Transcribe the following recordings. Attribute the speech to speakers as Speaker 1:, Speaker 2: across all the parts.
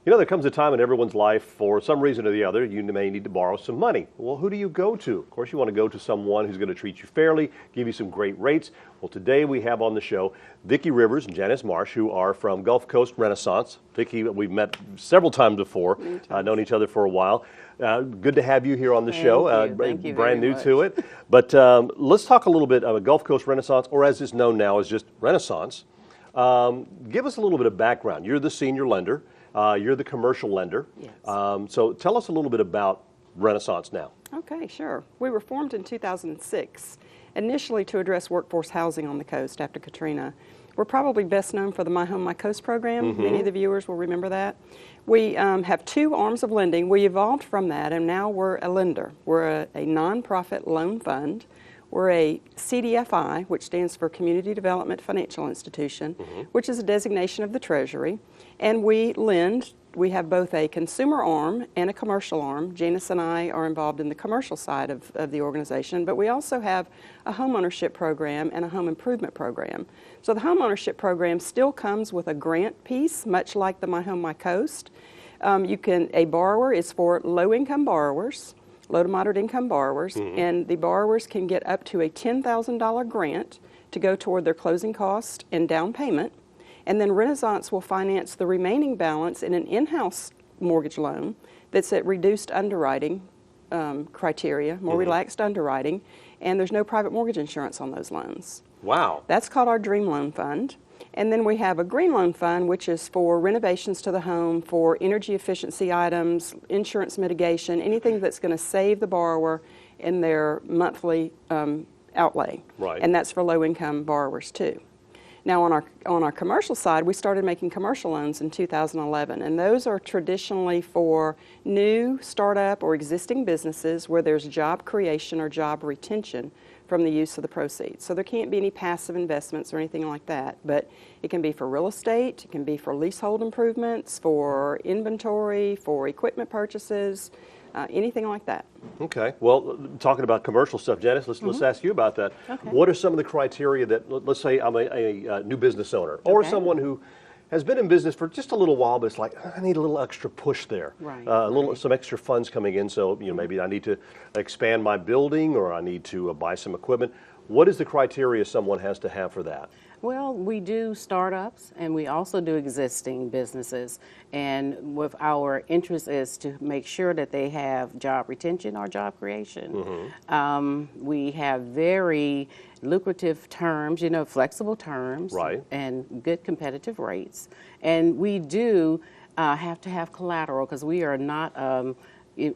Speaker 1: You know, there comes a time in everyone's life, for some reason or the other, you may need to borrow some money. Well, who do you go to? Of course, you want to go to someone who's going to treat you fairly, give you some great rates. Well, today we have on the show Vicki Rivers and Janice Marsh, who are from Gulf Coast Renaissance. Vicki, we've met several times before, known each other for a while. Good to have you here on the show.
Speaker 2: Thank you
Speaker 1: brand new
Speaker 2: much.
Speaker 1: to it. But let's talk a little bit about Gulf Coast Renaissance, or as it's known now as just Renaissance. Give us a little bit of background. You're the senior lender. You're the commercial lender.
Speaker 2: Yes.
Speaker 1: So tell us a little bit about Renaissance now.
Speaker 3: Okay, sure. We were formed in 2006, initially to address workforce housing on the coast after Katrina. We're probably best known for the My Home, My Coast program. Many of the viewers will remember that. We have two arms of lending. We evolved from that, and now we're a lender. We're a nonprofit loan fund. We're a CDFI, which stands for Community Development Financial Institution, which is a designation of the Treasury. And we lend. We have both a consumer arm and a commercial arm. Janice and I are involved in the commercial side of the organization, but we also have a home ownership program and a home improvement program. So the home ownership program still comes with a grant piece, much like the My Home, My Coast. A borrower is for low-income borrowers, low to moderate income borrowers, and the borrowers can get up to a $10,000 grant to go toward their closing cost and down payment. And then Renaissance will finance the remaining balance in an in-house mortgage loan that's at reduced underwriting criteria, more relaxed underwriting, and there's no private mortgage insurance on those loans.
Speaker 1: Wow.
Speaker 3: That's called our Dream Loan Fund. And then we have a Green Loan Fund, which is for renovations to the home, for energy efficiency items, insurance mitigation, anything that's going to save the borrower in their monthly outlay.
Speaker 1: Right.
Speaker 3: And that's for low-income borrowers too. Now on our commercial side, we started making commercial loans in 2011, and those are traditionally for new startup or existing businesses where there's job creation or job retention from the use of the proceeds. So there can't be any passive investments or anything like that, but it can be for real estate, it can be for leasehold improvements, for inventory, for equipment purchases, anything like that.
Speaker 1: Okay. Well, talking about commercial stuff, Janice, let's ask you about that.
Speaker 3: Okay.
Speaker 1: What are some of the criteria that, let's say I'm a new business owner, or someone who has been in business for just a little while, but it's like, I need a little extra push there.
Speaker 3: Right.
Speaker 1: Some extra funds coming in, so maybe I need to expand my building, or I need to buy some equipment. What is the criteria someone has to have for that?
Speaker 2: Well, we do startups, and we also do existing businesses. And with our interest is to make sure that they have job retention or job creation. We have very lucrative terms, flexible terms,
Speaker 1: right,
Speaker 2: and good competitive rates. And we do have to have collateral because we are not an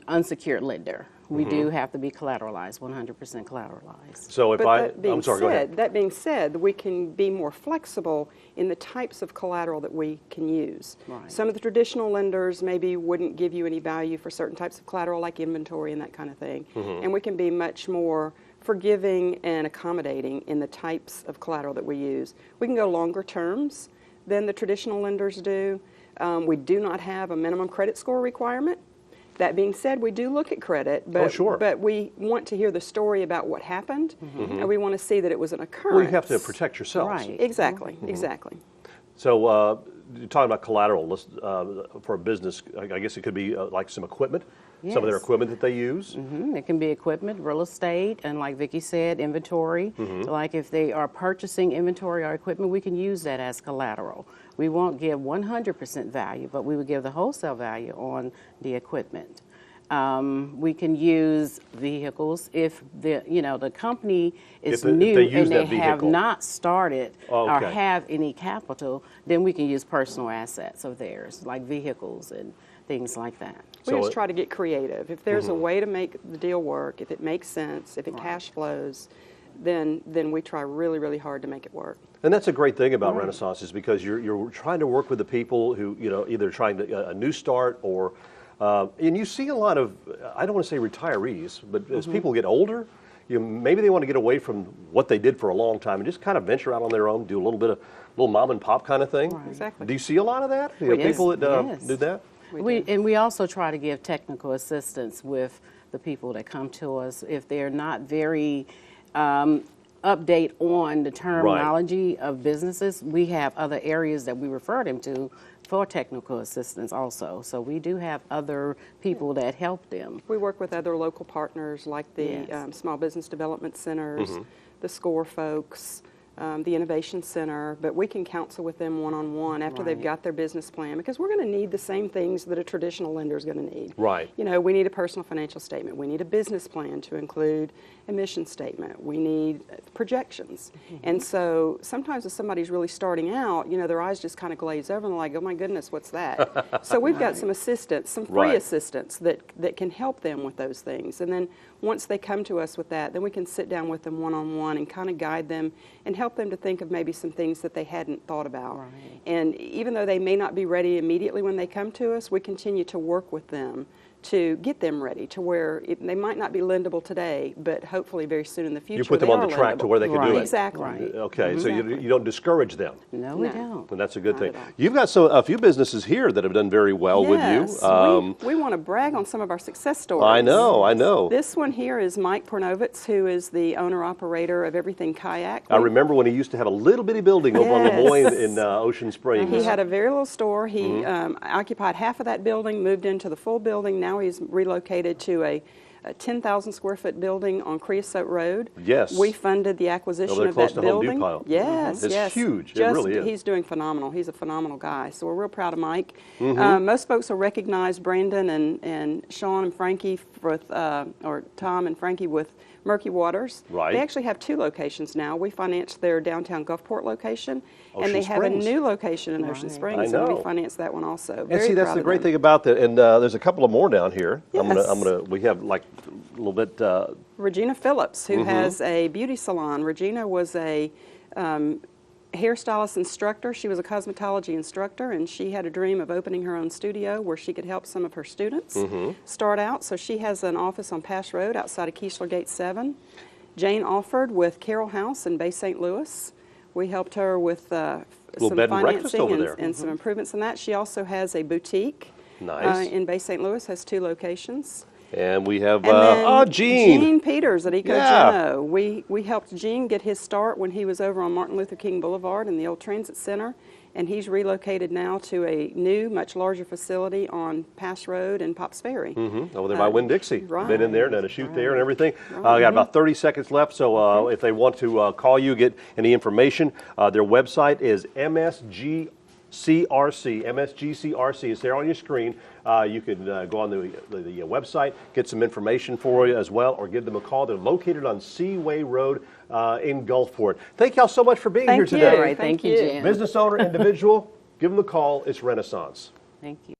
Speaker 2: unsecured lender. We do have to be collateralized, 100% collateralized.
Speaker 1: So
Speaker 3: That being said, we can be more flexible in the types of collateral that we can use.
Speaker 2: Right.
Speaker 3: Some of the traditional lenders maybe wouldn't give you any value for certain types of collateral like inventory and that kind of thing. And we can be much more forgiving and accommodating in the types of collateral that we use. We can go longer terms than the traditional lenders do. We do not have a minimum credit score requirement. That being said, we do look at credit, but we want to hear the story about what happened, and we want to see that it was an occurrence.
Speaker 1: Well, you have to protect yourselves.
Speaker 2: Right.
Speaker 3: Exactly, exactly.
Speaker 1: So you're talking about collateral for a business. I guess it could be like some equipment, some of their equipment that they use.
Speaker 2: It can be equipment, real estate, and like Vicki said, inventory. So like if they are purchasing inventory or equipment, we can use that as collateral. We won't give 100% value, but we would give the wholesale value on the equipment. We can use vehicles if the company is new and they have not started or have any capital, then we can use personal assets of theirs, like vehicles and things like that.
Speaker 3: We just try to get creative. If there's a way to make the deal work, if it makes sense, if it cash flows, then we try really, really hard to make it work.
Speaker 1: And that's a great thing about Renaissance, is because you're trying to work with the people who either trying to, a new start or and you see a lot of, I don't want to say retirees, but as people get older, maybe they want to get away from what they did for a long time and just kind of venture out on their own, do a little mom and pop kind of thing.
Speaker 3: Right. Exactly.
Speaker 1: Do you see a lot of that? People that do that?
Speaker 2: We also try to give technical assistance with the people that come to us if they're not very update on the terminology of businesses, we have other areas that we refer them to for technical assistance also. So we do have other people that help them.
Speaker 3: We work with other local partners like the
Speaker 2: Yes.
Speaker 3: Small Business Development Centers, the SCORE folks, the Innovation Center, but we can counsel with them one-on-one after they've
Speaker 2: Right.
Speaker 3: got their business plan, because we're going to need the same things that a traditional lender is going to need.
Speaker 1: Right.
Speaker 3: You know, we need a personal financial statement. We need a business plan to include a mission statement. We need projections. And so sometimes if somebody's really starting out, you know, their eyes just kind of glaze over and they're like, oh my goodness, what's that? So we've got some assistance, some free
Speaker 1: Right.
Speaker 3: assistance that can help them with those things. And then once they come to us with that, then we can sit down with them one-on-one and kind of guide them and help them to think of maybe some things that they hadn't thought about.
Speaker 2: Right.
Speaker 3: And even though they may not be ready immediately when they come to us, we continue to work with them to get them ready to where they might not be lendable today, but hopefully very soon in the future
Speaker 1: You put them
Speaker 3: they
Speaker 1: on
Speaker 3: are
Speaker 1: the track to
Speaker 3: lendable.
Speaker 1: where they can do
Speaker 2: Right.
Speaker 1: it.
Speaker 3: Exactly.
Speaker 2: Right.
Speaker 1: Okay, so
Speaker 3: Exactly.
Speaker 1: you don't discourage them.
Speaker 2: No, we
Speaker 3: No.
Speaker 2: don't.
Speaker 1: And that's a good
Speaker 3: Not
Speaker 1: thing.
Speaker 3: at all.
Speaker 1: You've got a few businesses here that have done very well with you.
Speaker 3: Yes, we want to brag on some of our success stories.
Speaker 1: I know.
Speaker 3: This one here is Mike Pornovitz, who is the owner-operator of Everything Kayak.
Speaker 1: I remember when he used to have a little bitty building over on
Speaker 3: Yes.
Speaker 1: Lemoyne in Ocean Springs.
Speaker 3: He had a very little store. He
Speaker 1: Mm-hmm.
Speaker 3: occupied half of that building, moved into the full building. Now he's relocated to a 10,000 square foot building on Creosote Road.
Speaker 1: Yes.
Speaker 3: We funded the acquisition
Speaker 1: Over there
Speaker 3: of
Speaker 1: close
Speaker 3: that
Speaker 1: to Home
Speaker 3: building.
Speaker 1: Depot.
Speaker 3: Yes,
Speaker 1: It's
Speaker 3: yes.
Speaker 1: huge. It really is.
Speaker 3: He's doing phenomenal. He's a phenomenal guy. So we're real proud of Mike.
Speaker 1: Mm-hmm.
Speaker 3: Most folks will recognize Brandon and Sean and Frankie with, or Tom and Frankie with Murky Waters.
Speaker 1: Right.
Speaker 3: They actually have 2 locations now. We finance their downtown Gulfport location,
Speaker 1: Ocean
Speaker 3: and they have
Speaker 1: Springs.
Speaker 3: a new location in Ocean
Speaker 2: Right.
Speaker 3: Springs,
Speaker 1: I
Speaker 3: and
Speaker 1: know.
Speaker 3: we finance that one also.
Speaker 1: And
Speaker 3: Very
Speaker 1: see, that's
Speaker 3: proud
Speaker 1: the
Speaker 3: of
Speaker 1: great
Speaker 3: them.
Speaker 1: thing about that. And there's a couple of more down here.
Speaker 3: Yes.
Speaker 1: We have like a little bit.
Speaker 3: Regina Phillips,
Speaker 1: Mm-hmm.
Speaker 3: who has a beauty salon. Regina was a hairstylist instructor. She was a cosmetology instructor, and she had a dream of opening her own studio where she could help some of her students
Speaker 1: Mm-hmm.
Speaker 3: start out. So she has an office on Pass Road outside of Keesler Gate 7. Jane Alford with Carroll House in Bay St. Louis. We helped her with some
Speaker 1: bed and breakfast
Speaker 3: financing
Speaker 1: over
Speaker 3: and,
Speaker 1: there.
Speaker 3: and some improvements in that. She also has a boutique
Speaker 1: Nice.
Speaker 3: in Bay St. Louis, has 2 locations.
Speaker 1: And we have
Speaker 3: And then
Speaker 1: Gene.
Speaker 3: Gene Peters at Eco
Speaker 1: Yeah.
Speaker 3: Geno. We helped Gene get his start when he was over on Martin Luther King Boulevard in the old transit center, and he's relocated now to a new, much larger facility on Pass Road and Pops Ferry.
Speaker 1: Over there by Winn-Dixie.
Speaker 3: right.
Speaker 1: Been in there, done a shoot there and everything. I got about 30 seconds left, so if they want to call you, get any information, their website is MSGCRC. MSGCRC is there on your screen. You can go on the website, get some information for you as well, or give them a call. They're located on Seaway Road in Gulfport. Thank y'all so much for being here
Speaker 3: Thank you.
Speaker 1: today.
Speaker 2: All right, thank you, Jan.
Speaker 1: Business owner, individual, give them a call. It's Renaissance.
Speaker 2: Thank you.